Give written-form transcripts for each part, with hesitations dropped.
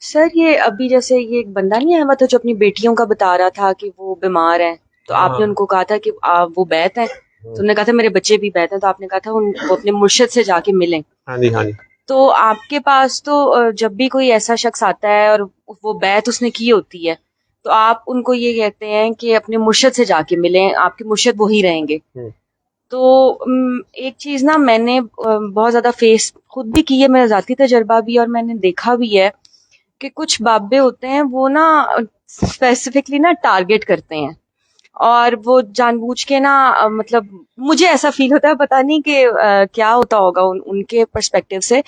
Sir ये अभी जैसे ये एक बंदा नहीं आया हुआ था जो अपनी बेटियों का बता रहा था कि वो बीमार है, तो हाँ आपने हाँ उनको कहा था कि वो बैत है, तो हम्म, उन्होंने कहा था मेरे बच्चे भी बैत हैं, तो आपने कहा था वो अपने मुर्शिद से जाके मिलें। हाँ जी हाँ जी। तो आपके पास तो जब भी कोई ऐसा शख्स आता है और वो बैत उसने की होती है, तो आप उनको ये कहते हैं कि अपने मुर्शिद से जाके मिलें, आपके मुर्शिद वही रहेंगे। हम्म, तो एक चीज ना मैंने बहुत ज्यादा फेस खुद भी की है, मेरा जाती तजर्बा भी है, और मैंने देखा भी है कि कुछ बाबे होते हैं वो ना स्पेसिफिकली ना टारगेट करते हैं, और वो जानबूझ के ना मतलब मुझे ऐसा फील होता है, पता नहीं कि क्या होता होगा उनके पर्सपेक्टिव से,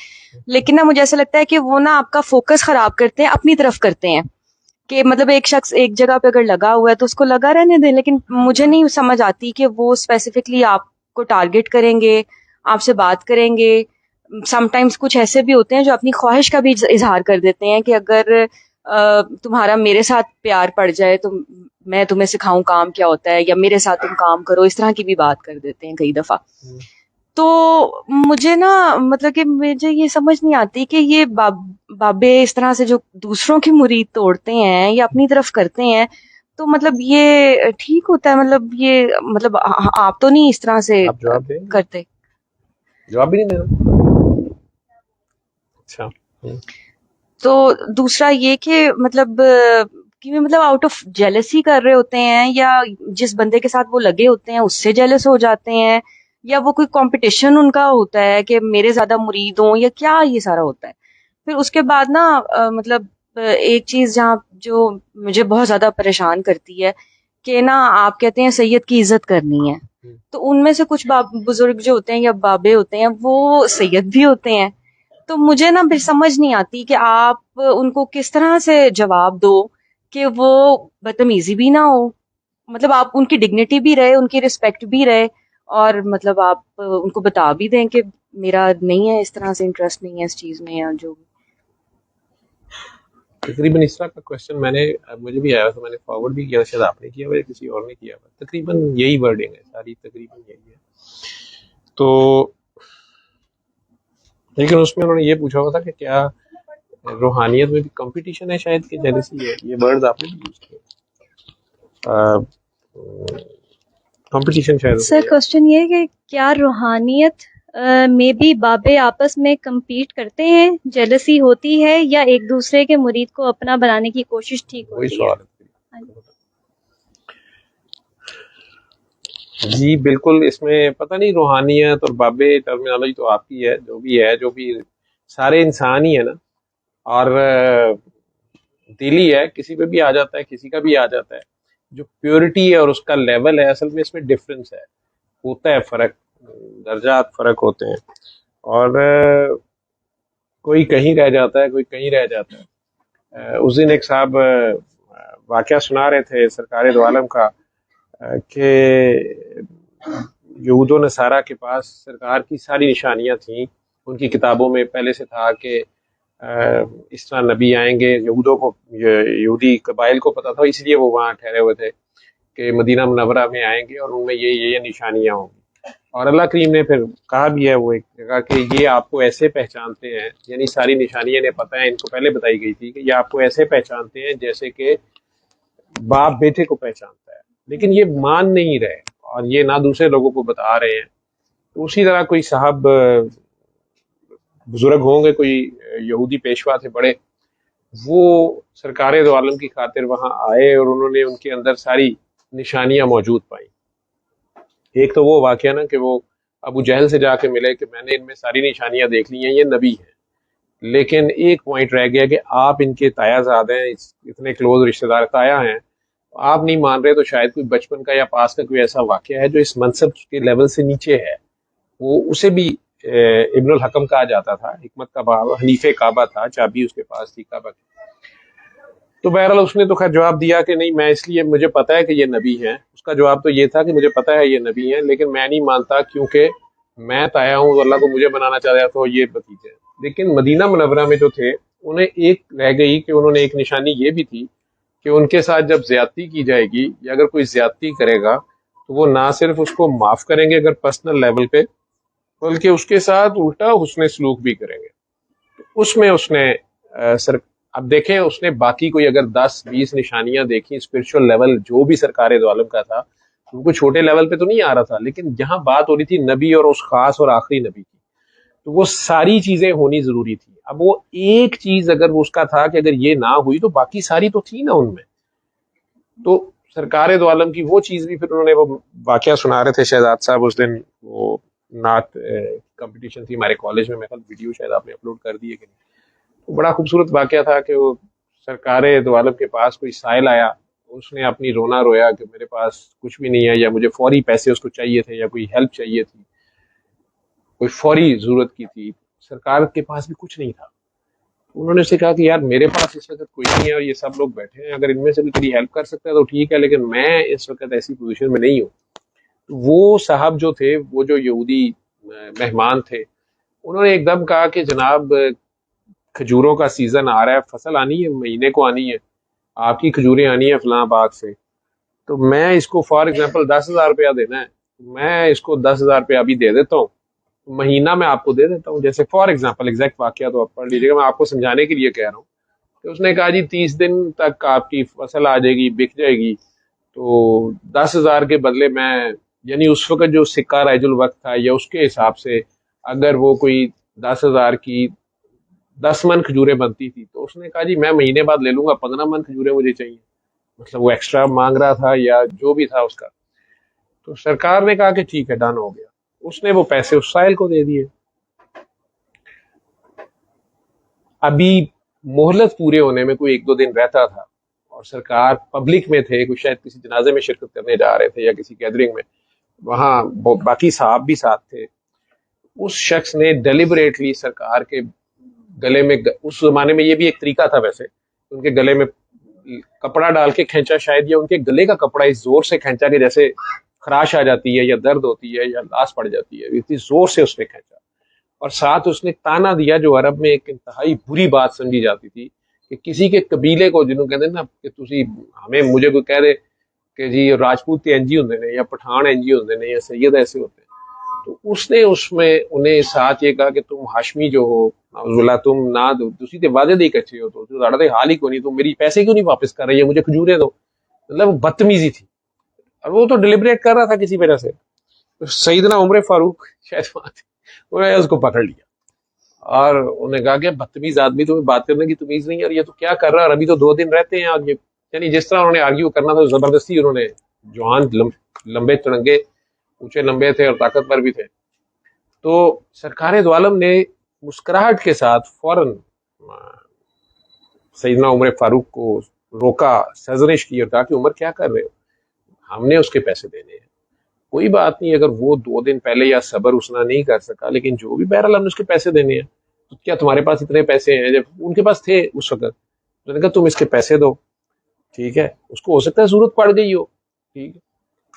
लेकिन ना मुझे ऐसा लगता है कि वो ना आपका फोकस खराब करते हैं, अपनी तरफ करते हैं, कि मतलब एक शख्स एक जगह पे अगर लगा हुआ है तो उसको लगा रहने दें, लेकिन मुझे नहीं समझ आती कि वो स्पेसिफिकली आपको टारगेट करेंगे, आपसे बात करेंगे। समटाइम्स कुछ ऐसे भी होते हैं जो अपनी ख्वाहिश का भी इजहार कर देते हैं कि अगर तुम्हारा मेरे साथ प्यार पड़ जाए तो मैं तुम्हें सिखाऊं काम क्या होता है, या मेरे साथ तुम काम करो, इस तरह की भी बात कर देते हैं कई दफा। हम्म। तो मुझे ना मतलब कि मुझे ये समझ नहीं आती कि ये बाबे इस तरह से जो दूसरों की मुरीद तोड़ते हैं या अपनी तरफ करते हैं, तो मतलब ये ठीक होता है? मतलब ये मतलब आप तो नहीं इस तरह से आप जवाब देंगे? करते? जवाब भी नहीं देना। अच्छा। तो दूसरा ये कि मतलब कि मतलब आउट ऑफ जेलसी कर रहे होते हैं, या जिस बंदे के साथ वो लगे होते हैं उससे जेलस हो जाते हैं, या वो कोई कंपटीशन उनका होता है कि मेरे ज्यादा मुरीद हों, या क्या ये सारा होता है। फिर उसके बाद ना मतलब एक चीज जहाँ जो मुझे बहुत ज्यादा परेशान करती है कि ना आप कहते हैं सैयद की इज्जत करनी है, तो उनमें से कुछ बुजुर्ग जो होते हैं या बाबे होते हैं वो सैयद भी होते हैं। तो मुझे ना फिर समझ नहीं आती कि आप उनको किस तरह से जवाब दो कि वो बदतमीजी भी ना हो, मतलब आप उनकी डिग्निटी भी रहे, उनकी रिस्पेक्ट भी रहे, और मतलब आप उनको बता भी दें कि मेरा नहीं है इस तरह से इंटरेस्ट नहीं है इस चीज में, या जो भी। तकरीबन इस तरह का क्वेश्चन मुझे भी आया था, मैंने फॉरवर्ड भी किया, शायद आपने किया हुआ या किसी और ने किया हुआ, तकरीबन यही वर्डिंग है सारी, तकरीबन यही है। तो लेकिन उसमें उन्होंने ये पूछा हुआ था कि क्या रूहानियत में भी कंपटीशन है, शायद कि जेलसी है, ये वर्ड्स आपने भी यूज किए। कंपटीशन शायद सर उसमें है। क्वेश्चन ये है कि क्या रूहानियत में भी बाबे आपस में compete करते हैं, जेलसी होती है, या एक दूसरे के मुरीद को अपना बनाने की कोशिश ठीक वही होती है? सवाल हाँ जी। है। जी बिल्कुल, इसमें पता नहीं रूहानियत और बाबे टर्मिनोलॉजी तो आपकी है, जो भी सारे इंसान ही है ना। और दिल ही है, किसी पे भी आ जाता है, किसी का भी आ जाता है। जो प्योरिटी है और उसका लेवल है, असल में इसमें डिफरेंस है, होता है फर्क, दर्जात फर्क होते हैं। और कोई कहीं रह जाता है, कोई कहीं रह जाता है। उस दिन एक साहब वाकया सुना रहे थे सरकार दो आलम का, कि यहूद व नसारा के पास सरकार की सारी निशानियां थीं। उनकी किताबों में पहले से था कि इस तरह नबी आएंगे, यहूदों को, यहूदी कबाइल को पता था, इसलिए वो वहाँ ठहरे हुए थे कि मदीना मुनव्वरा में आएंगे और उनमें ये निशानियां होंगी। और अल्लाह करीम ने फिर कहा भी है वो एक जगह कि ये आपको ऐसे पहचानते हैं, यानी सारी निशानियां इन्हें पता है, इनको पहले बताई गई थी कि ये आपको ऐसे पहचानते हैं जैसे कि बाप बेटे को पहचानता है। लेकिन ये मान नहीं रहे और ये ना दूसरे लोगों को बता रहे हैं। तो उसी तरह कोई साहब बुजुर्ग होंगे, कोई यहूदी पेशवा थे बड़े, वो सरकार दो आलम की खातिर वहां आए और उन्होंने उनके अंदर सारी निशानियां मौजूद पाई। एक तो वो वाकया ना कि वो अबू जहल से जाके मिले कि मैंने इनमें सारी निशानियां देख ली हैं, ये नबी हैं। लेकिन एक पॉइंट रह गया कि आप इनके तायाजाद हैं, इतने क्लोज रिश्तेदार ताया हैं, आप नहीं मान रहे, तो शायद कोई बचपन का या पास का कोई ऐसा वाकया है जो इस मनसब के लेवल से नीचे है। वो उसे भी इब्नुल हकम कहा जाता था, हिकमत का बाबा, हनीफे काबा था, चाबी उसके पास थी काबा की। तो बहरहाल उसने तो खैर जवाब दिया कि नहीं, मैं इसलिए, मुझे पता है कि ये नबी हैं। उसका जवाब तो ये था कि मुझे पता है ये नबी हैं, लेकिन मैं नहीं मानता क्योंकि मैं ताया हूँ, तो अल्लाह को मुझे बनाना चाह रहा, तो ये भतीजे हैं। लेकिन मदीना मुनव्वरा में जो थे, उन्हें एक रह गई कि उन्होंने एक निशानी ये भी थी कि उनके साथ जब ज्यादती की जाएगी या अगर कोई ज्यादती करेगा तो वो ना सिर्फ उसको माफ करेंगे अगर पर्सनल लेवल पे, बल्कि उसके साथ उल्टा हुस्न सलूक भी करेंगे। तो उसमें उसने अब देखें उसने बाकी कोई अगर 10-20 निशानियां देखी स्पिरिचुअल लेवल जो भी सरकार दो आलम का था, उनको छोटे लेवल पे तो नहीं आ रहा था, लेकिन जहां बात हो रही थी नबी और उस खास और आखिरी नबी की, तो वो सारी चीजें होनी जरूरी थी। अब वो एक चीज अगर वो उसका था कि अगर ये ना हुई तो बाकी सारी तो थी ना उनमें। तो सरकार दो आलम की वो चीज भी फिर उन्होंने वो वाकया सुना रहे थे शहजाद साहब उस दिन, वो नात कंपटीशन थी हमारे कॉलेज में, मेरे वीडियो शायद आपने अपलोड कर दी है कि नहीं। तो बड़ा खूबसूरत वाकया था कि वो सरकार दो आलम के पास कोई साइल आया, उसने अपनी रोना रोया कि मेरे पास कुछ भी नहीं है, या मुझे फौरी पैसे उसको चाहिए थे, या कोई हेल्प चाहिए थी, कोई फौरी जरूरत की थी, सरकार के पास भी कुछ नहीं था। उन्होंने उससे कहा कि यार मेरे पास इस वक्त कोई नहीं है और ये सब लोग बैठे हैं, अगर इनमें से भी तेरी हेल्प कर सकता है तो ठीक है, लेकिन मैं इस वक्त ऐसी पोजीशन में नहीं हूँ। तो वो साहब जो थे, वो जो यहूदी मेहमान थे, उन्होंने एकदम कहा कि जनाब खजूरों का सीजन आ रहा है, फसल आनी है, महीने को आनी है, आपकी खजूरें आनी है फलां बाग से, तो मैं इसको फॉर एग्जाम्पल 10,000 रुपया देना है, तो मैं इसको 10,000 रुपया अभी दे देता हूँ, महीना मैं आपको दे देता हूँ। जैसे फॉर एग्जाम्पल, एग्जैक्ट वाकया तो आप पढ़ लीजिएगा, मैं आपको समझाने के लिए कह रहा हूँ। तो उसने कहा जी 30 दिन तक आपकी फसल आ जाएगी, बिक जाएगी, तो 10,000 के बदले मैं, यानी उस वक्त जो सिक्का राइजुल वक्त था या उसके हिसाब से अगर वो कोई 10,000 की 10 मन खजूरें बनती थी, तो उसने कहा जी मैं महीने बाद ले लूंगा, 15 मन खजूरें मुझे चाहिए। मतलब वो एक्स्ट्रा मांग रहा था या जो भी था उसका। तो सरकार ने कहा कि ठीक है, डन हो गया। उसने वो पैसे उस साहिल को दे दिए। अभी मोहलत पूरे होने में कोई 1-2 दिन रहता था और सरकार पब्लिक में थे, कुछ शायद किसी जनाजे में शिरकत करने जा रहे थे या किसी गैदरिंग में, वहां बाकी साहब भी साथ थे। उस शख्स ने डेलिबरेटली सरकार के गले में, उस जमाने में ये भी एक तरीका था वैसे, उनके गले में कपड़ा डाल के खींचा शायद, या उनके गले का कपड़ा इस जोर से खींचा कि जैसे खराश आ जाती है या दर्द होती है या लाश पड़ जाती है, इतनी जोर से उसने खींचा। और साथ उसने ताना दिया, जो अरब में एक इंतहाई बुरी बात समझी जाती थी, कि किसी के कबीले को, जिन्होंने कहते हैं ना कि तुसी हमें, मुझे कोई कह दे कि जी राजपूत एनजी होंगे ने या पठान एनजी होंगे ने या सैयद ऐसे होते हैं, तो उसने उसमें उन्हें साथ ये कहा कि तुम हाशमी जो हो, नाउजुबिल्लाह, तुम ना तुसी ते वादे दे कच्चे हो, तो साड़ा ते हाल ही को नहीं, तुम मेरी पैसे क्यों नहीं वापस कर रही है, मुझे खजूरे दो। मतलब बदतमीजी थी, और वो तो डिलिबरेट कर रहा था किसी वजह से। तो सईदना उमर फारूक शायद वहां थे, उन्होंने उसको पकड़ लिया और उन्हें कहा कि बदतमीज आदमी, तुम्हें बात करने की तमीज नहीं है, और ये तो क्या कर रहा है, और अभी तो 2 दिन रहते हैं। और ये, यानी जिस तरह उन्होंने आर्ग्यू करना था, जबरदस्ती उन्होंने, जवान लंबे तिरंगे, ऊंचे लंबे थे और ताकतवर भी थे। तो सरकार दो आलम ने मुस्कुराहट के साथ फौरन सईदना उमर फारूक को रोका, सजनिश की और कहा कि उमर क्या कर रहे हो, हमने उसके पैसे देने हैं, कोई बात नहीं, अगर वो 2 दिन पहले या सबर उसना नहीं कर सका, लेकिन जो भी बहरहाल हमने उसके पैसे देने हैं, तो क्या तुम्हारे पास इतने पैसे हैं, जब उनके पास थे उस वक्त, तो कहा तुम इसके पैसे दो, ठीक है, उसको हो सकता है जरूरत पड़ गई हो, ठीक है।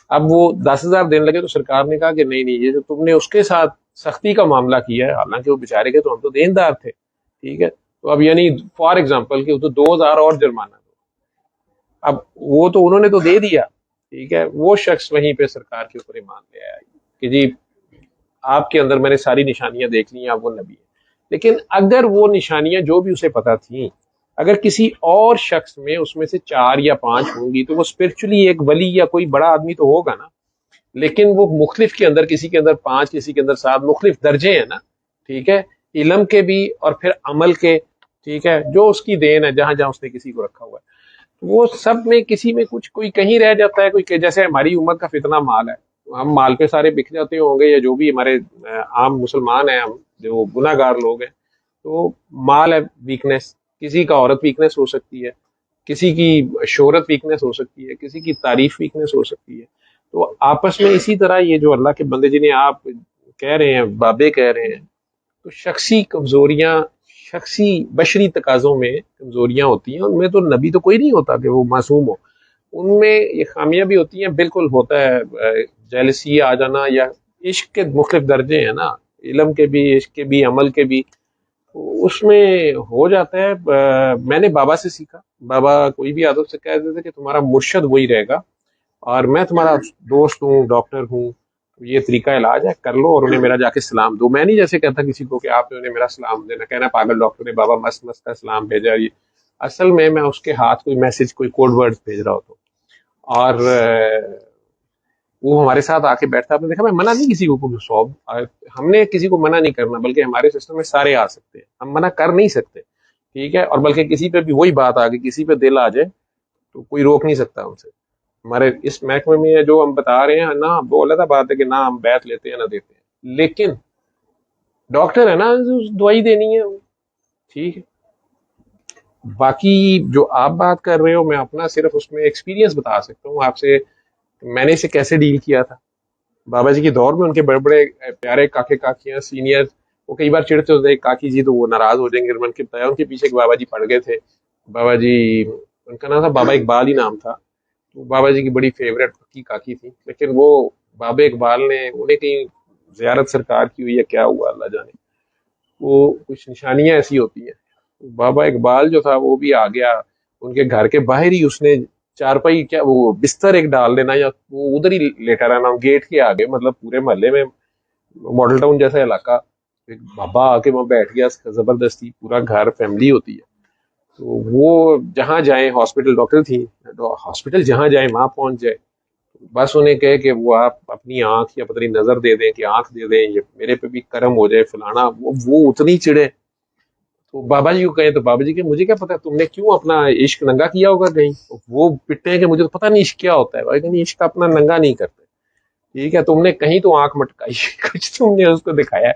अब वो 10,000 देने लगे, तो सरकार ने कहा कि नहीं नहीं, ये जो तुमने उसके साथ सख्ती का मामला किया है, हालांकि वो बेचारे के, तो हम तो देनदार थे, ठीक है, तो अब यानी फॉर एग्जाम्पल कि तो 2,000 और जुर्माना दो। अब वो तो उन्होंने तो दे दिया, ठीक है, वो शख्स वहीं पे सरकार के ऊपर ईमान ले आया कि जी आपके अंदर मैंने सारी निशानियां देख ली, आप वो नबी है। लेकिन अगर वो निशानियां जो भी उसे पता थी, अगर किसी और शख्स में उसमें से 4 या 5 होंगी, तो वो स्पिरिचुअली एक वली या कोई बड़ा आदमी तो होगा ना। लेकिन वो मुख्तलिफ के अंदर, किसी के अंदर 5, किसी के अंदर 7, मुख्तलिफ दर्जे हैं ना, ठीक है, इलम के भी और फिर अमल के, ठीक है, जो उसकी देन है, जहां जहां उसने किसी को रखा हुआ है, वो सब में किसी में कुछ, कोई कहीं रह जाता है, कोई जैसे हमारी उम्मत का फितना माल है, हम माल पे सारे बिक जाते होंगे, या जो भी हमारे आम मुसलमान हैं, हम जो गुनाहगार लोग हैं, तो माल है वीकनेस, किसी का औरत वीकनेस हो सकती है, किसी की शोहरत वीकनेस हो सकती है, किसी की तारीफ वीकनेस हो सकती है। तो आपस में इसी तरह ये जो अल्लाह के बंदे जिन्हें आप कह रहे हैं, बाबे कह रहे हैं, तो शख्सी कमजोरियां, शख्सी बशरी तकाजों में कमजोरियां होती हैं, उनमें तो नबी तो कोई नहीं होता कि वो मासूम हो, उनमें ये खामियां भी होती हैं, बिल्कुल होता है, जेलसी आ जाना, या इश्क के मुख्तलिफ दर्जे हैं ना, इल्म के भी, इश्क के भी, अमल के भी, उसमें हो जाता है। मैंने बाबा से सीखा, बाबा कोई भी आदत से कह देते कि तुम्हारा मुर्शद वही रहेगा, और मैं तुम्हारा दोस्त हूँ, डॉक्टर हूँ, तो ये तरीका इलाज है, कर लो, और उन्हें मेरा जाके सलाम दो। मैं नहीं जैसे कहता किसी को कि आपने उन्हें मेरा सलाम देना, कहना पागल डॉक्टर ने बाबा मस्त मस्त का सलाम भेजा, ये असल में मैं उसके हाथ कोई मैसेज, कोई कोड वर्ड भेज रहा होता हूँ, और वो हमारे साथ आके बैठता। आपने देखा, मैं मना नहीं किसी को, सॉब हमने किसी को मना नहीं करना, बल्कि हमारे सिस्टम में सारे आ सकते हैं, हम मना कर नहीं सकते, ठीक है। और बल्कि किसी पे भी वही बात आ गई, किसी पे दिल आ जाए तो कोई रोक नहीं सकता हमसे। हमारे इस महकमे में जो हम बता रहे हैं ना, वो अलग बात है कि ना हम बैत लेते हैं ना देते हैं, लेकिन डॉक्टर है ना, दवाई देनी है, ठीक है। बाकी जो आप बात कर रहे हो, मैं अपना सिर्फ उसमें एक्सपीरियंस बता सकता हूँ आपसे, मैंने इसे कैसे डील किया था। बाबा जी के दौर में उनके बड़े बड़े प्यारे काके काकियां सीनियर, वो कई बार चिढ़ते होते थे, काकी जी तो वो नाराज हो जाएंगे, मन के बताया उनके पीछे एक बाबा जी पड़ गए थे। बाबा जी, उनका नाम था बाबा इकबाल ही नाम था। तो बाबा जी की बड़ी फेवरेट पक्की काकी थी, लेकिन वो बाबा इकबाल ने उन्हें कहीं जियारत सरकार की हुई है, क्या हुआ अल्लाह जाने, वो कुछ निशानियां ऐसी होती हैं। बाबा इकबाल जो था वो भी आ गया, उनके घर के बाहर ही उसने चारपाई, क्या वो बिस्तर एक डाल देना, या वो उधर ही लेटा रहना गेट के आगे, मतलब पूरे मोहल्ले में, मॉडल टाउन जैसा इलाका, एक बाबा आके वहां बैठ गया जबरदस्ती, पूरा घर फैमिली होती है। तो वो जहां जाए, हॉस्पिटल, डॉक्टर थी, हॉस्पिटल जहां जाए वहां पहुंच जाए, बस उन्हें कहे कि वो आप अपनी आंख या पता नहीं नजर दे दें, कि आंख दे दें, ये मेरे पे भी कर्म हो जाए फलाना, वो उतनी चिड़े। तो बाबा जी को कहे तो बाबा जी के, मुझे क्या पता तुमने क्यों अपना इश्क नंगा किया होगा कहीं। तो वो पिटते हैं कि मुझे तो पता नहीं इश्क क्या होता है। भाई कहनी, इश्क अपना नंगा नहीं करते, ठीक है, तुमने कहीं तो आंख मटकाई कुछ तुमने उसको दिखाया है।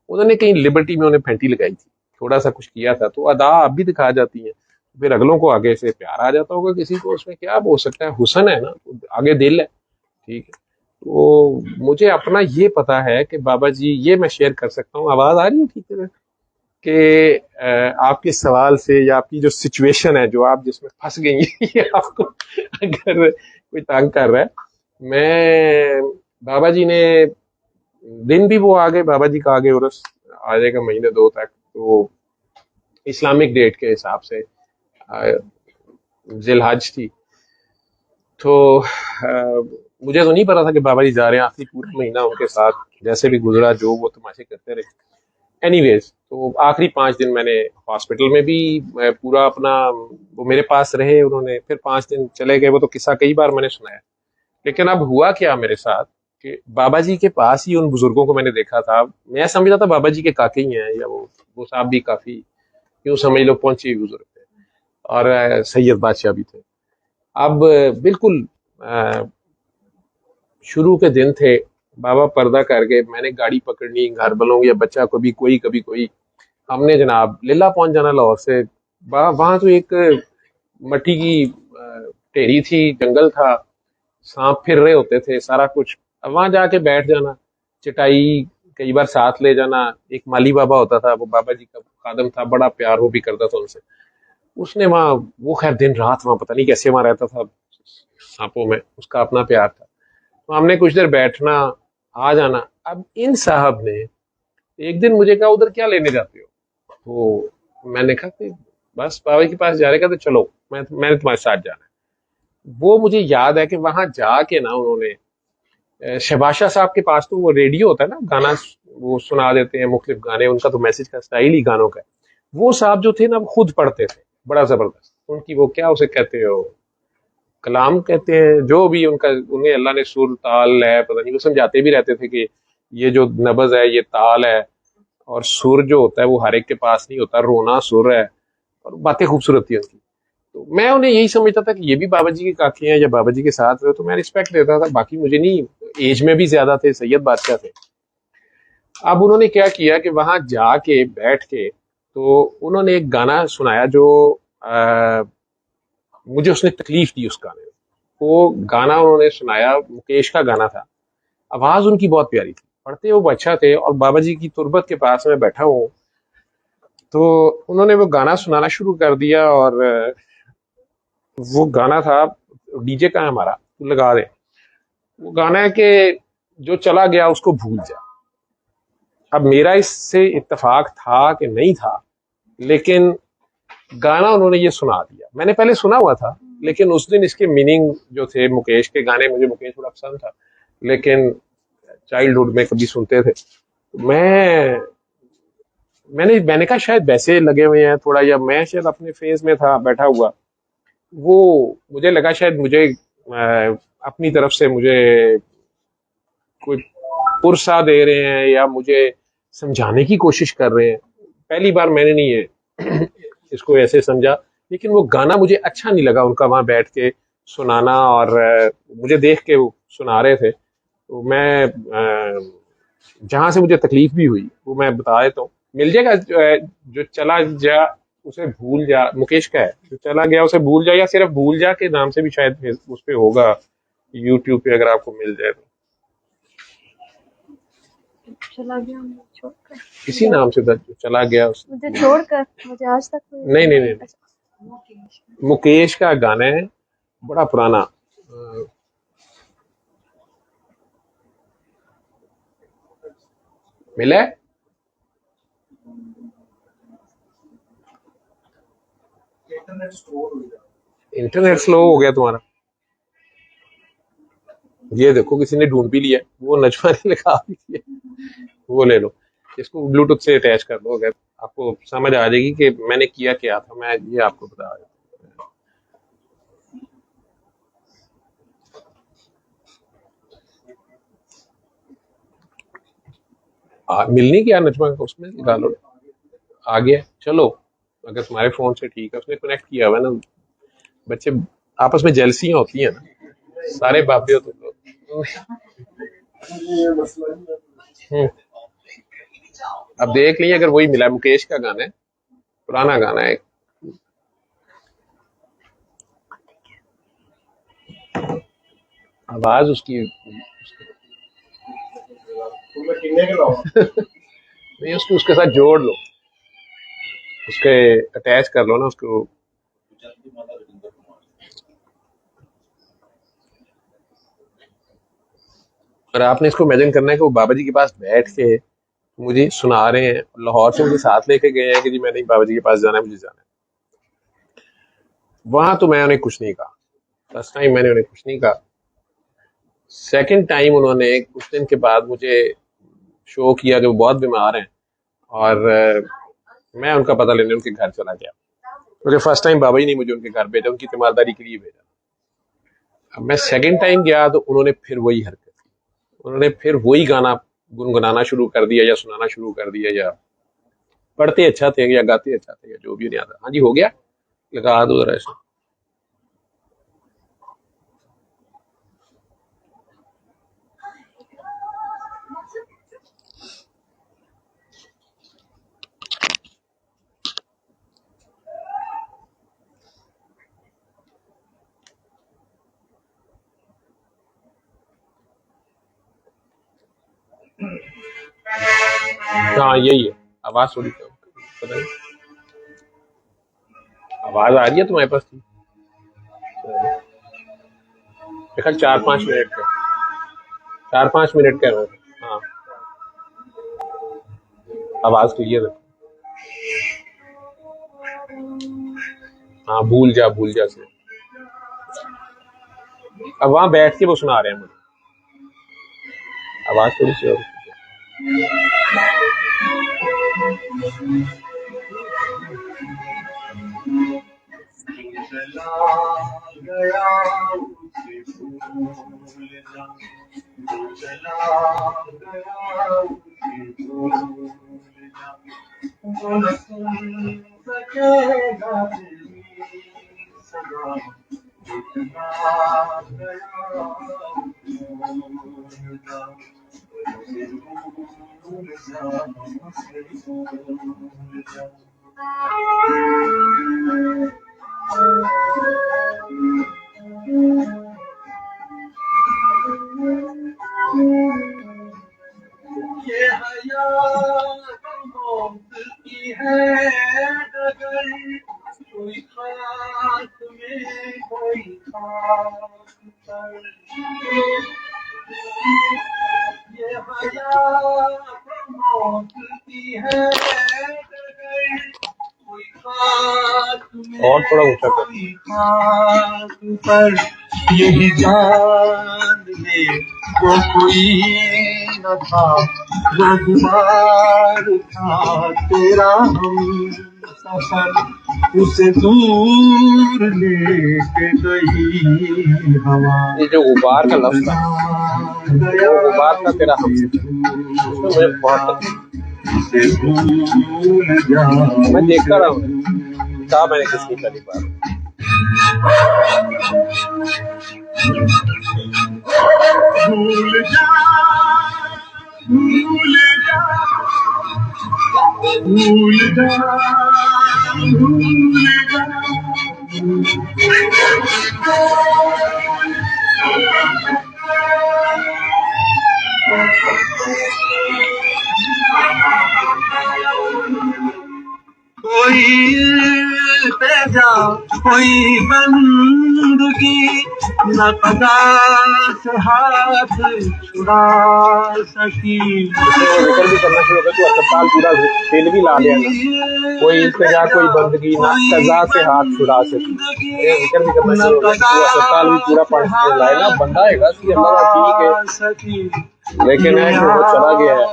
उन्होंने कहीं लिबर्टी में उन्हें फैंटी लगाई थी, थोड़ा सा कुछ किया था, तो अदा अब भी दिखा जाती है। फिर अगलों को आगे से प्यार आ जाता होगा किसी को, उसमें क्या हो सकता है, हुसन है ना, तो आगे दिल है, ठीक है। तो मुझे अपना ये पता है कि बाबा जी, ये मैं शेयर कर सकता हूँ। आवाज आ रही है ठीक है कि आपके सवाल से, या आपकी जो सिचुएशन है जो आप जिसमें फंस गई हैं, ये आपको अगर कोई तंग कर रहा है, मैं, बाबा जी ने, दिन भी वो आ गए, बाबा जी का आगे उर्स आ जाएगा महीने दो तक, तो इस्लामिक डेट के हिसाब से जिलहज थी। तो मुझे तो नहीं पता था कि बाबा जी जा रहे हैं, आखिरी पूरा महीना उनके साथ जैसे भी गुजरा, जो वो तमाशे करते रहे। एनीवेज, तो आखिरी 5 दिन मैंने हॉस्पिटल में भी, पूरा अपना, वो मेरे पास रहे, उन्होंने फिर 5 दिन चले गए, वो तो किस्सा कई बार मैंने सुनाया। लेकिन अब हुआ क्या मेरे साथ, कि बाबा जी के पास ही उन बुजुर्गों को मैंने देखा था। मैं समझता था बाबा जी के काके ही हैं, या वो साहब भी काफी, यूं समझ लो, पहुंचे हुए बुजुर्ग थे, और सैयद बादशाह भी थे। अब बिल्कुल अ, शुरू के दिन थे, बाबा पर्दा करके, मैंने गाड़ी पकड़नी, घर वालों या बच्चा कभी कोई, हमने जनाब लिल्ला पहुंच जाना लाहौर से। वहां तो एक मट्टी की ढेरी थी, जंगल था, सांप फिर रहे होते थे, सारा कुछ। अब वहां जाके बैठ जाना, चटाई कई बार साथ ले जाना। एक माली बाबा होता था, वो बाबा जी का खादम था, बड़ा प्यार वो भी करता था उनसे। उसने वहाँ, वो खैर दिन रात वहां पता नहीं कैसे वहां रहता था सांपों में, उसका अपना प्यार था। तो हमने कुछ देर बैठना, आ जाना। अब इन साहब ने एक दिन मुझे कहा, उधर क्या लेने जाते हो? तो मैंने कहा कि बस बाबा के पास जा रहे, कहते चलो, मैंने तुम्हारे साथ जाना है। वो मुझे याद है कि वहां जाके ना उन्होंने, शहबाज साहब के पास तो वो रेडियो होता है ना, गाना वो सुना देते हैं, मुख्तलिफ गाने, उनका तो मैसेज का स्टाइल ही गानों का है। वो साहब जो थे ना, वो खुद पढ़ते थे, बड़ा जबरदस्त। उनकी वो क्या उसे कहते हो, कलाम कहते हैं, जो भी उनका, उन्हें अल्लाह ने सुर ताल है, पता नहीं, वो समझाते भी रहते थे कि ये जो नब्ज है ये ताल है, और सुर जो होता है वो हर एक के पास नहीं होता, रोना सुर है। और बातें खूबसूरत थी उनकी। तो मैं उन्हें यही समझता था कि ये भी बाबा जी के काके हैं, या बाबा जी के साथ रहे, तो मैं रिस्पेक्ट देता था। बाकी मुझे नहीं, एज में भी ज्यादा थे, सैयद बादशाह थे। अब उन्होंने क्या किया कि वहां जाके बैठ के, तो उन्होंने एक गाना सुनाया जो आ, मुझे उसने तकलीफ दी उस गाने में। वो गाना उन्होंने सुनाया, मुकेश का गाना था। आवाज उनकी बहुत प्यारी थी, पढ़ते वो अच्छा थे, और बाबा जी की तुरबत के पास मैं बैठा हूँ। तो उन्होंने वो गाना सुनाना शुरू कर दिया, और वो गाना था, डीजे का है हमारा, तू लगा दे। वो गाना है कि जो चला गया उसको भूल जा। अब मेरा इससे इत्तेफाक था कि नहीं था, लेकिन गाना उन्होंने ये सुना दिया। मैंने पहले सुना हुआ था, लेकिन उस दिन इसके मीनिंग जो थे, मुकेश के गाने, मुझे मुकेश बड़ा पसंद था, लेकिन चाइल्डहुड में कभी सुनते थे। मैं मैंने कहा शायद वैसे लगे हुए हैं थोड़ा, या मैं शायद अपने फेज में था बैठा हुआ, वो मुझे लगा शायद मुझे अपनी तरफ से मुझे कोई पुरसा दे रहे हैं या मुझे समझाने की कोशिश कर रहे हैं। पहली बार मैंने नहीं है इसको ऐसे समझा, लेकिन वो गाना मुझे अच्छा नहीं लगा उनका वहां बैठ के सुनाना, और मुझे देख के वो सुना रहे थे, तो मैं जहां से मुझे तकलीफ भी हुई वो मैं बता देता हूँ। मिल जाएगा जो चला जा उसे भूल जा, मुकेश का है, जो चला गया उसे भूल जा, या सिर्फ भूल जा के नाम से भी शायद उस पे होगा यूट्यूब पे, अगर आपको मिल जाए तो। चला गया मुझे छोड़कर, इसी नाम से था, जो चला गया मुझे छोड़कर, मुझे आज तक कोई नहीं नहीं नहीं नहीं, मुकेश का गाना है, बड़ा पुराना। मिला है? इंटरनेट स्लो हो गया तुम्हारा? ये देखो किसी ने ढूंढ भी लिया, वो नजमा ने लगा भी दिया, वो ले लो, इसको ब्लूटूथ से अटैच कर दो, अगर आपको समझ आ जाएगी कि मैंने किया क्या था। मैं ये आपको बता रहा मिल नहीं गया नजमा का, उसमें डालो, आ गया। चलो, अगर तुम्हारे फोन से ठीक है, उसने कनेक्ट किया हुआ है ना। बच्चे आपस में जेलसियां होती हैं ना, सारे बापे हो तुम लोग। हम्म, अब देख लीजिए, अगर वही मिला है, मुकेश का गाना है, पुराना गाना है। आवाज उसकी नहीं, उसको उसके साथ जोड़ लो, उसके अटैच कर लो ना उसको। और आपने इसको इमेजिन करना है कि वो बाबा जी के पास बैठ के मुझे सुना रहे हैं, लाहौर से मुझे साथ लेके गए हैं कि जी मैंने बाबा जी के पास जाना है, मुझे जाना है। वहां तो मैं उन्हें कुछ नहीं कहा, फर्स्ट टाइम मैंने उन्हें कुछ नहीं कहा। सेकंड टाइम उन्होंने कुछ दिन के बाद मुझे शो किया कि वो बहुत बीमार हैं, और मैं उनका पता लेने उनके घर चला गया, क्योंकि फर्स्ट टाइम बाबा जी ने मुझे उनके घर भेजा, उनकी तीमारदारी के लिए भेजा। अब मैं सेकंड टाइम गया तो उन्होंने फिर वही हरकत की, उन्होंने फिर वही गाना गुनगुनाना शुरू कर दिया, या सुनाना शुरू कर दिया, या पढ़ते अच्छा थे या गाते अच्छा थे, या जो भी नहीं आता। हाँ जी, हो गया, लगा दो जरा ऐसे। हाँ यही है, आवाज थोड़ी कम, पता नहीं आवाज आ रही है तुम्हारे पास की? देखा 4-5 मिनट का, 4-5 मिनट का है। हाँ, आवाज क्लियर है। हाँ, भूल जा से। अब वहां बैठ के वो सुना रहे हैं मुझे, आवाज थोड़ी सी और। ये हयात मौत की है डगर, कोई खाक में कोई खाक पर। ये हयात मौत की है डगर, कोई खाक में और थोड़ा ऊंचा कर, कोई खाक पर। यही जान ले वो कोई न था, रघुबार था तेरा हम सफर, उसे दूर लेके गई हवा। ये जो गुबार का लफ्ज था, वो गुबार का तेरा हम उसमें मुझे बहुत मैं देखता रहा हूँ, कहा मैंने किसकी पहली बार। भूल जा भूल जा भूल जा भूल जा। कोई तेजा कोई बंदगी न कदा से हाथ छुड़ा सकी। जिक्र भी करना शुरू हो गया तो अस्पताल पूरा तेल भी ला लिया ना, कोई इंतजा कोई बंदगी ना सजा से हाथ छुड़ा सकी। ये जिक्र भी करना शुरू हो गया तो अस्पताल भी पूरा पानी लाए ना, बंदा है सी अल्लाह ठीक है, लेकिन है कि वो चला गया है।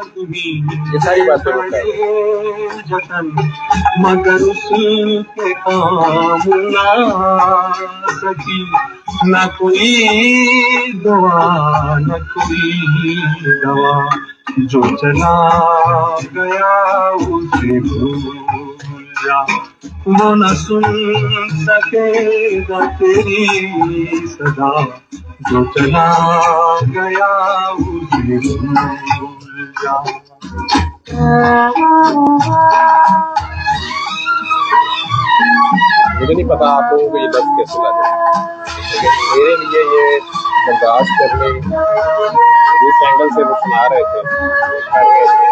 ये सारी बातें होता है, मगर उसके काम ना सकी, न कोई दुआ न कोई दवा, जो चला गया उसे भूल जा, वो न सुन सकेगा तेरी सदा, जो चला गया उसे भूल जा। मुझे नहीं पता आप लोगों को ये लफ्ज कैसे लगे, लेकिन मेरे लिए ये बर्दाश्त करने जिस एंगल से वो सुना रहे थे, कर रहे थे,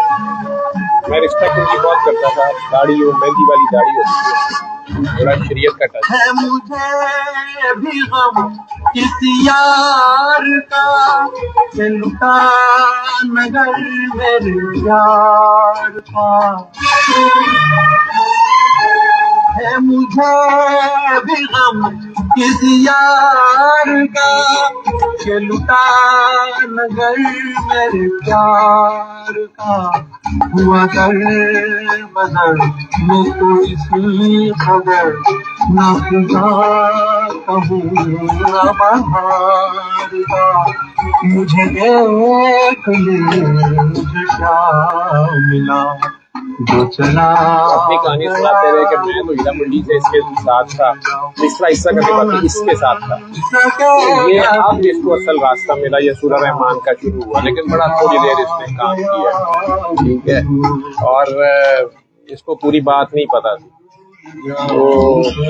मैं रिस्पेक्ट उनकी बहुत करता था। दाढ़ी हो, मेहंदी वाली दाढ़ी होती है, थोड़ा शरीयत का टच है मुझे भी गम किसी यार का, कि लुटा नगर मेरे यार का। है मुझे भी गम किसी यार का, कि लुटा नगर मेरे प्यार का। हुआ दर बदर में तो इसी खबर, ना खुदा कहूँ ना बहार का। मुझे देख ले मुझे क्या मिला, जो चला। अपनी कहानी सुनाते रहे कि मैं तो हीरा मंडी से इसके साथ था, तीसरा हिस्सा करने के बाद इसके साथ था। तो ये अब इसको असल रास्ता मिला, ये सूरह रहमान का शुरू हुआ, लेकिन बड़ा थोड़ी देर इसने काम किया, ठीक है, और इसको पूरी बात नहीं पता थी। तो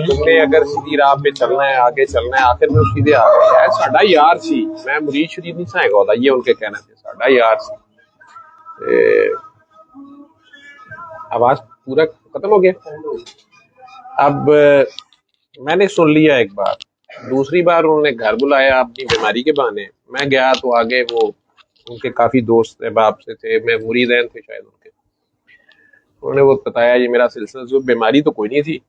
तुमने अगर सीधी राह पे चलना है, आगे चलना है, आखिर में सीधे आ गए है। साडा यार सी, मैं मुरीद शरीफ नहीं साएगा होता, ये उनके कहना थे, साडा यार सी। आवाज पूरा खत्म हो गया। अब मैंने सुन लिया एक बार, दूसरी बार उन्होंने घर बुलाया अपनी बीमारी के बहाने। मैं गया तो आगे वो उनके काफी दोस्त अहबाब से थे, मैं मुरीदैन थे शायद उनके। उन्होंने वो बताया ये मेरा सिलसिला, जो बीमारी तो कोई नहीं थी,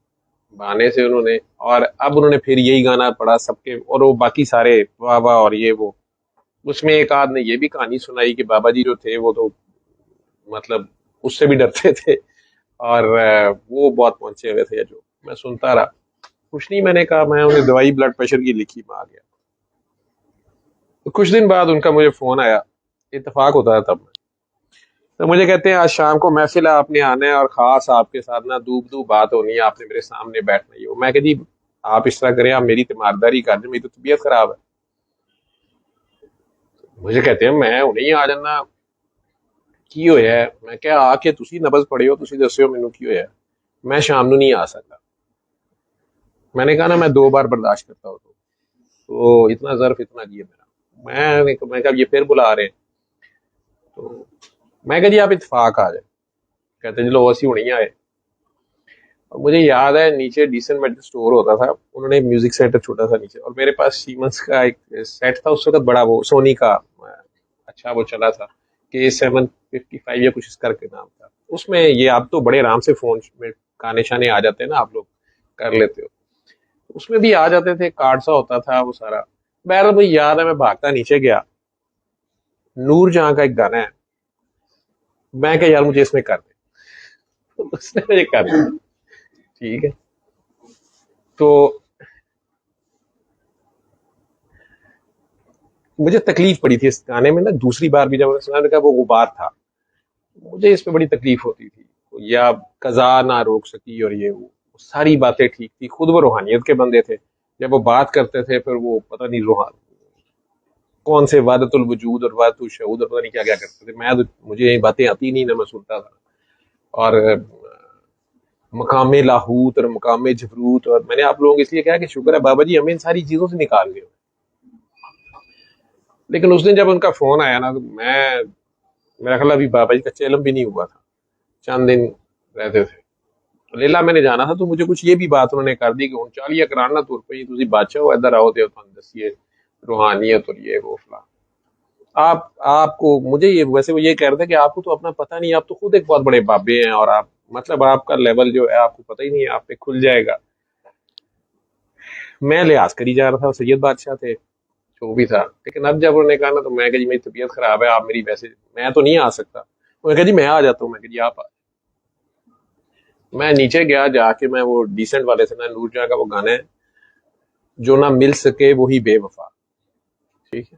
बहाने से उन्होंने, और अब उन्होंने फिर यही गाना पढ़ा सबके, और वो बाकी सारे वाह वाह और ये वो। उसमें एक आध ने ये भी कहानी सुनाई कि बाबा जी जो थे वो तो मतलब उससे भी डरते थे, और वो बहुत पहुंचे हुए थे। जो मैं सुनता रहा, कुछ नहीं, मैंने कहा, मैं उन्हें दवाई ब्लड प्रेशर की लिखी, में आ गया। तो कुछ दिन बाद उनका मुझे फोन आया, इत्तेफाक होता है तब। तो मुझे कहते हैं आज शाम को महफिल है, आपने आना है, और खास आपके साथ ना दूब बात होनी है, आपने मेरे सामने बैठना ही हो। मैं कह जी आप इस तरह करें, आप मेरी तीमारदारी कर दें, मेरी तो तबीयत खराब है। मुझे कहते हैं मैं उन्हें आ जाना की होया। मैं क्या आके तुसी नबज पड़े हो, तुसी दस्यो मैनू की होया। मैं शाम नू नहीं आ सकता। मैंने कहा ना मैं 2 बार बर्दाश्त करता हूँ, तो इतना ज़र्फ इतना जी है मेरा। मैं कहा ये फिर बुला रहे हैं, तो मैं कहा जी आप इत्तेफाक आ जाए। कहते चलो असी हुणे ही आए। और मुझे याद है नीचे डिसेंट मेडिकल स्टोर होता था, उन्होंने म्यूजिक सेंटर छोटा सा नीचे, और मेरे पास सीमेंस का एक सेट था उस वक्त बड़ा, वो सोनी का अच्छा वो चला था K755 या कुछ इस करके नाम था। उसमें ये आप तो बड़े आराम से फोन में गाने शाने आ जाते हैं ना, आप लोग कर लेते हो, उसमें भी आ जाते थे, कार्ड सा होता था वो सारा। बहरहाल मुझे याद है मैं भागता नीचे गया, नूर जहां का एक गाना है मैं क्या यार मुझे इसमें कर दे, तो उसने मुझे कर दिया। ठीक है, तो मुझे तकलीफ पड़ी थी इस गाने में ना। दूसरी बार भी जब मैंने सुना, मैंने कहा वो गुबार था, मुझे इसमें बड़ी तकलीफ होती थी। या कजा ना रोक सकी, और ये वो सारी बातें ठीक थी। खुद वो रूहानियत के बंदे थे, जब वो बात करते थे फिर वो पता नहीं रूहान कौन से वादतुल वजूद और वादतुल शहूद और पता नहीं क्या क्या करते थे। मुझे ये बातें आती नहीं ना, मैं सुनता था। और मकाम लाहूत और मकाम जबरूत, और मैंने आप लोगों को इसलिए कहा कि शुक्र है बाबा जी हमें इन सारी चीजों से निकाल गए। लेकिन उस दिन जब उनका फोन आया ना, तो मेरा ख्याल अभी बाबा जी का चेलम भी नहीं हुआ था, चंद दिन रहते थे। लेला मैंने जाना था, तो मुझे कुछ ये भी बात उन्होंने कर दी कि हूँ चालिया कराना तुर पई, तुसी बादशाह हो, इधर आओ तो दसिए रूहानियत और ये वो फला। आपको मुझे ये वैसे वो ये कह रहे थे कि आपको तो अपना पता नहीं, आप तो खुद एक बहुत बड़े बाबे हैं, और आप मतलब आपका लेवल जो है आपको पता ही नहीं है, आप पे खुल जाएगा। मैं लिहाज करी जा रहा था, सैयद बादशाह थे जो भी था। लेकिन अब जब उन्होंने कहा ना, तो मैं कहा जी मेरी तबीयत खराब है, आप मेरी वैसे मैं तो नहीं आ सकता। उन्होंने कहा जी मैं आ जाता हूँ। मैं कहा जी आप आ। मैं नीचे गया, जाके मैं वो डिसेंट वाले से ना नूरजहां का वो गाना है, जो ना मिल सके वही बेवफा। ठीक है,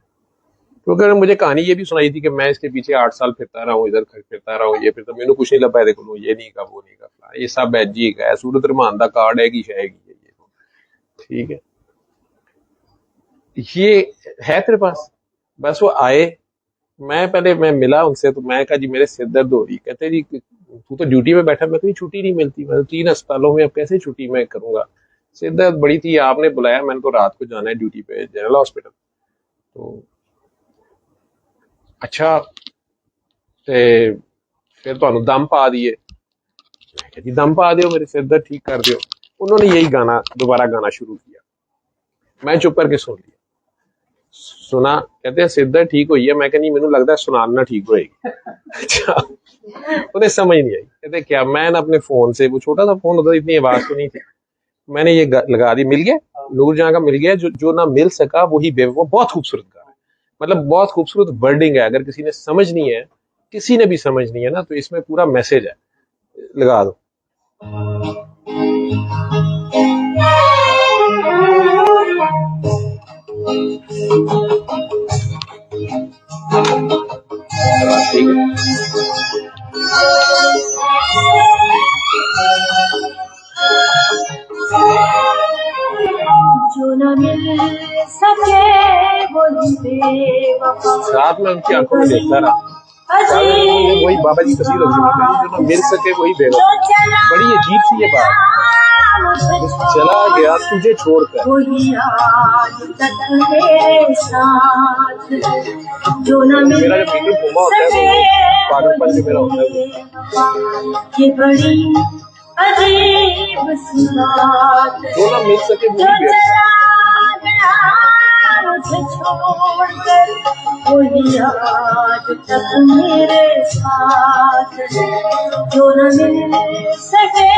क्योंकि उन्होंने मुझे कहानी ये भी सुनाई थी कि मैं इसके पीछे 8 साल फिरता रहा हूँ, इधर फिरता रहा हूँ, ये फिरता, मैंने कुछ नहीं लगा, देखो ये नहीं का वो नहीं का, ये सब ऐजी का है, सूरत रहमान दा कार्ड है कि शायगी है ये। ठीक है, ये है तेरे पास? बस वो आए, मैं मिला उनसे, तो मैं कहा जी मेरे सिर दर्द हो रही। कहते जी तू तो ड्यूटी में बैठा। मैं कहीं छुट्टी नहीं मिलती, मैं तो 3 अस्पतालों में, अब कैसे छुट्टी मैं करूंगा, सिर दर्द बड़ी थी, आपने बुलाया, मैंने को रात को जाना है ड्यूटी पे जनरल हॉस्पिटल। तो अच्छा, ते फिर ਤੁਹਾਨੂੰ दम पा दिए। मैं कहा जी दम पा दियो, मेरे सिर दर्द ठीक कर दियो। उन्होंने यही गाना दोबारा गाना शुरू किया, मैं चुप करके सुन लिया। सुना, कहते हैं सिर दर्द ठीक हुई है। मैं नहीं, मैनू लगता है सुनाना ठीक होएगी। अच्छा, उन्हें समझ नहीं आई। कहते क्या, मैं ना अपने फोन से, वो छोटा सा फोन होता था, इतनी आवाज तो नहीं थी, मैंने ये लगा दी, मिल गया नूरजहां का, मिल गया जो ना मिल सका वही बेवफा। बहुत खूबसूरत गाना है, मतलब बहुत खूबसूरत वर्डिंग है। अगर किसी ने समझनी है, किसी ने भी समझनी है ना, तो इसमें पूरा मैसेज है, लगा दो। ठीक है, जो न मिल सके वही बेवफा, साथ में उनकी आंखों में देखता रहा, वही बाबा जी कसीद होगी, जो ना मिल सके वही बेवफा। बड़ी अजीब सी ये बात, चला गया तुझे छोड़कर, वही आज तक मेरे साथ, जो न मिल मेरा जब मीटर घूमा होता है तो पागलपन जो मेरा होता है, ये बड़ी अजीब सी बात, जो ना मिल सके वही बेवफा। मुझे छोड़कर वही आज तक मेरे साथ, जो न मिल सके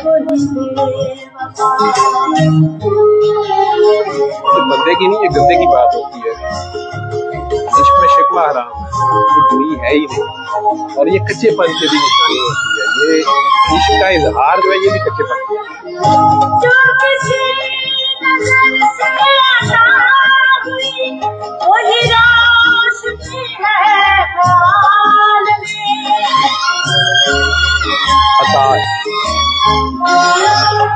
वही बेवफा। बंदे की नहीं, ये गंदे की बात होती है। इश्क में शिकवा हराम है, ये दुनी है ही नहीं, और ये कच्चेपन की भी निशानी होती है। ये इश्क का इजहार जो है, ये भी कच्चेपन की जो किसी नजर से अदा हुई, वही रोशनी है ख्याल में, अता है।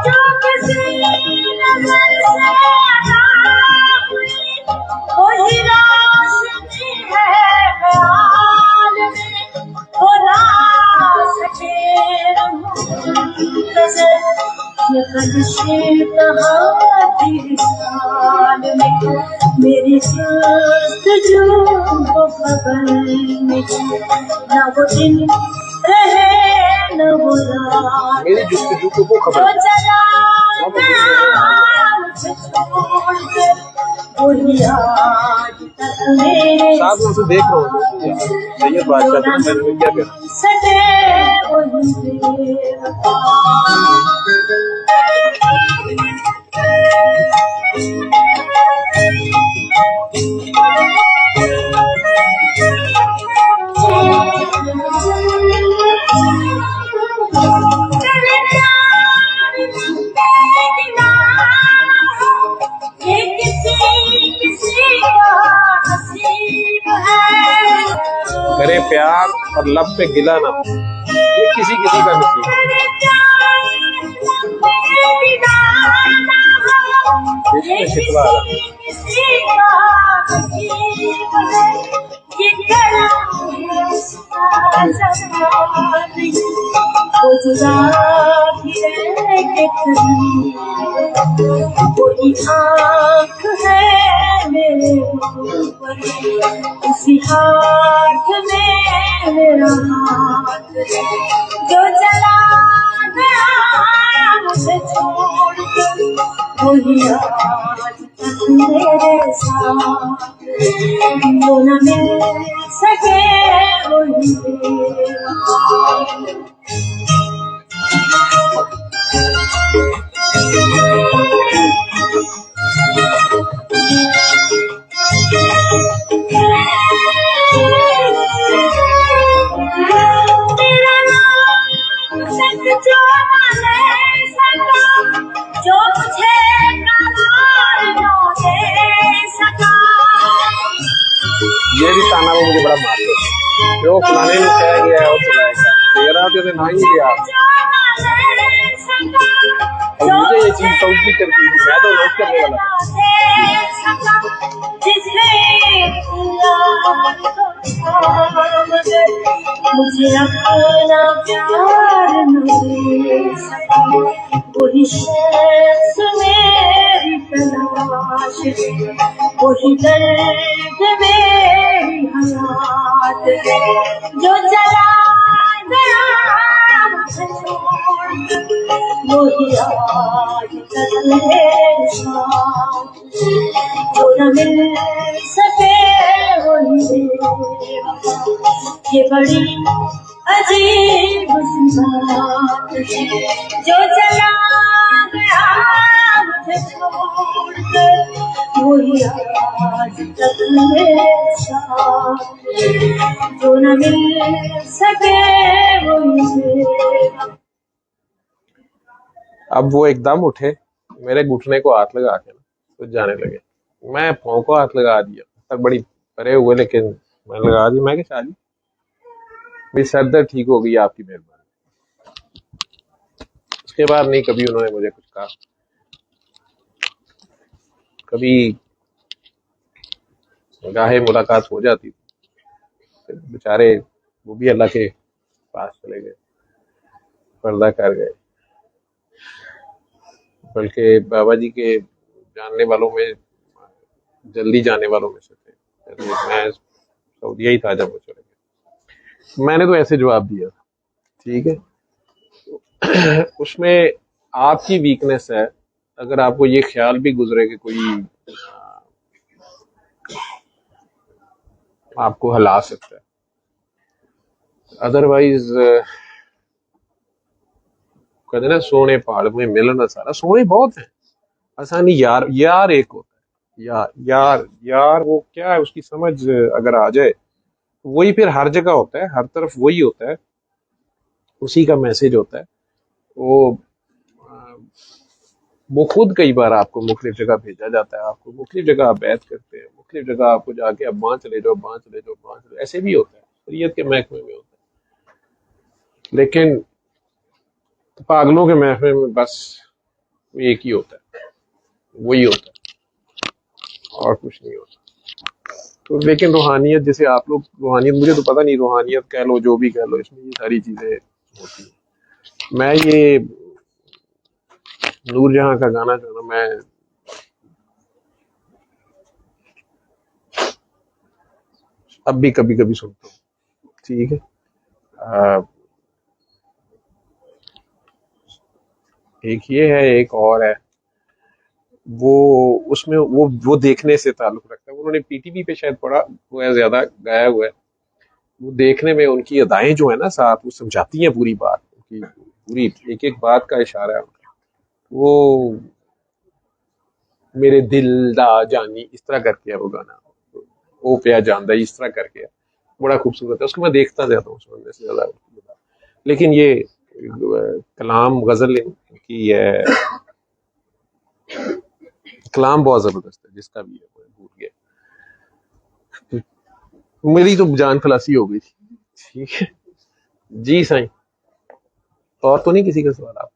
जो किसी नजर से अदा हुई, वही रोशनी है ख्याल में, वो रास के नजर, ये कदशे कहाँ तेरे साल में, मेरी जस्तजू को खबर में, न वो दिन रहे न वो रात, मेरी जुस्तजू को वो जो खबर चला गया मुझे छोड़कर, वही आज तक मेरे साथ में उसे देख रहा हूँ, सैयद बादशाह था, मैंने क्या कहना, सके वही बेवफा। ये किसी किसी का नसीब है। करे प्यार और लब पे गिला ना हो, ये किसी किसी का नसीब है। इसमें शिकवा आ रहा है। किसी का नसीब है। ये कलम है साजा नहीं, वो जुदा भी रह के कोई आँख है मेरे ऊपर, उसी हाथ में मेरा हाथ है, जो चला गया मुझे छोड़ कर, वही आज तक मेरे साथ है, जो न मिल सके वही बेवफा। तेरा नाम सच जो न ले सका, जो मुझे करार न दे सका। ये भी ताना वो मुझे बड़ा मारते हैं, जो फलाने ने कह गया है वो सुनाएगा, तेरा तो ना ही दिया। और मुझे ये चीज तो भी करती थी, मैं तो नोट करने वाला था। मुझे अपना प्यार न दे सका, वही शख्स मेरी तलाश है, वही दर्द मेरी हयात है, जो चला गया मुझे छोड़ कर, वही आज तक मेरे साथ है, जो न मिल सके वही बेवफा। ये बड़ी अजीब सी बात है, जो चला गया मुझे छोड़ कर, वही आज तक मेरे साथ है, जो न मिल सके वही बेवफा। अब वो एकदम उठे, मेरे घुटने को हाथ लगा के ना तो जाने लगे। मैं पाँव को हाथ लगा दिया, तक बड़ी परे हुए, लेकिन मैं लगा दी। मैं क्या शादी मेरी सर दर्द ठीक हो गई, आपकी मेहरबानी। उसके बाद नहीं कभी उन्होंने मुझे कुछ कहा, कभी गाहे मुलाकात हो जाती थी, बेचारे वो भी अल्लाह के पास चले गए, पर्दा कर गए। बल्कि बाबा जी के जानने वालों में, जल्दी जाने वालों में से थे। मैं सऊदीया ही था जब वो चले गए। मैंने तो ऐसे जवाब दिया था, ठीक है। उसमें आपकी वीकनेस है, अगर आपको ये ख्याल भी गुजरे कि कोई आपको हिला सकता है, अदरवाइज कहते ना सोने पहाड़ में मिलना सारा, सोने बहुत है, आसानी यार यार एक होता है। यार यार यार वो क्या है, उसकी समझ अगर आ जाए, वही फिर हर जगह होता है, हर तरफ वही होता है, उसी का मैसेज होता है। वो अ, वो खुद कई बार आपको मुख्तलिफ जगह भेजा जाता है, आपको मुख्तलिफ जगह आप बैत करते हैं, मुख्तलिफ जगह आपको जाके अब वहां चले जाओ, वहां चले जाओ, वहां चले जाओ, ऐसे भी होता है, शरीयत के महकमे में होता है। लेकिन पागलों के महकमे में बस एक ही होता है, वही होता है, और कुछ नहीं होता। तो लेकिन रूहानियत, जैसे आप लोग रूहानियत, मुझे तो पता नहीं, रूहानियत कह लो जो भी कह लो, इसमें ये सारी चीजें होती हैं। मैं ये नूरजहां का गाना जो है ना, मैं अब भी कभी कभी सुनता हूँ, ठीक है। एक ये है, एक और है, वो उसमें वो देखने से ताल्लुक रखता है। उन्होंने पीटीवी पे शायद पढ़ा हुआ है, ज्यादा गाया हुआ है। वो देखने में उनकी अदाएं जो है ना साथ, वो समझाती हैं पूरी बात, उनकी पूरी एक एक बात का इशारा है उनका। वो मेरे दिल दा जानी इस तरह करके है वो गाना, ओ पिया जानदा इस तरह करके है। बड़ा खूबसूरत है, उसको मैं देखता जाता हूँ सुनने से ज्यादा। लेकिन ये कलाम गजल की है, कलाम बहुत जबरदस्त है, जिसका भी है वो भूल गया। मेरी तो जान खलासी हो गई थी। ठीक है जी साईं, और तो नहीं किसी का सवाल आप?